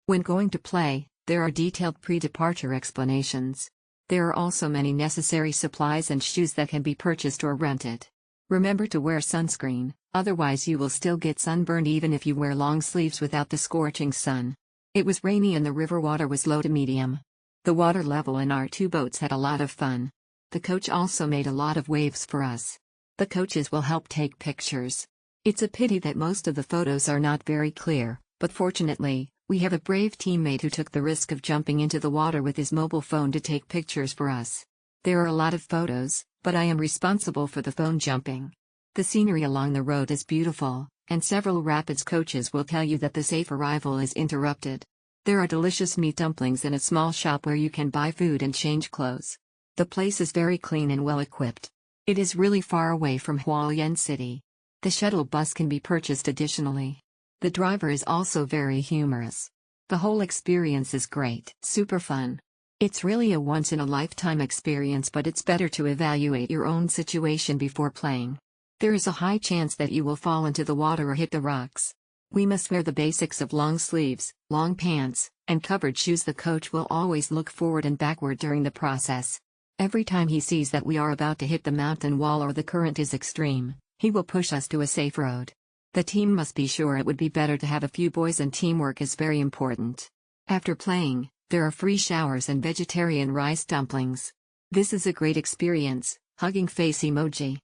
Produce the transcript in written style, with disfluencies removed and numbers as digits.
When going to play, there are detailed pre-departure explanations. There are also many necessary supplies and shoes that can be purchased or rented. Remember to wear sunscreen, otherwise you will still get sunburned even if you wear long sleeves without the scorching sun. It was rainy and the river water was low to medium. The water level in our two boats had a lot of fun. The coach also made a lot of waves for us. The coaches will help take pictures. It's a pity that most of the photos are not very clear, but fortunately, we have a brave teammate who took the risk of jumping into the water with his mobile phone to take pictures for us. There are a lot of photos, but I am responsible for the phone jumping. The scenery along the road is beautiful, and several rapids coaches will tell you that the safe arrival is interrupted. There are delicious meat dumplings in a small shop where you can buy food and change clothes. The place is very clean and well equipped. It is really far away from Hualien city. The shuttle bus can be purchased additionally. The driver is also very humorous. The whole experience is great, super fun. It's really a once-in-a-lifetime experience, but it's better to evaluate your own situation before playing. There is a high chance that you will fall into the water or hit the rocks. We must wear the basics of long sleeves, long pants, and covered shoes. The coach will always look forward and backward during the process. Every time he sees that we are about to hit the mountain wall or the current is extreme, he will push us to a safe road. The team must be sure it would be better to have a few boys, and teamwork is very important. After playing, there are free showers and vegetarian rice dumplings. This is a great experience. Hugging face emoji.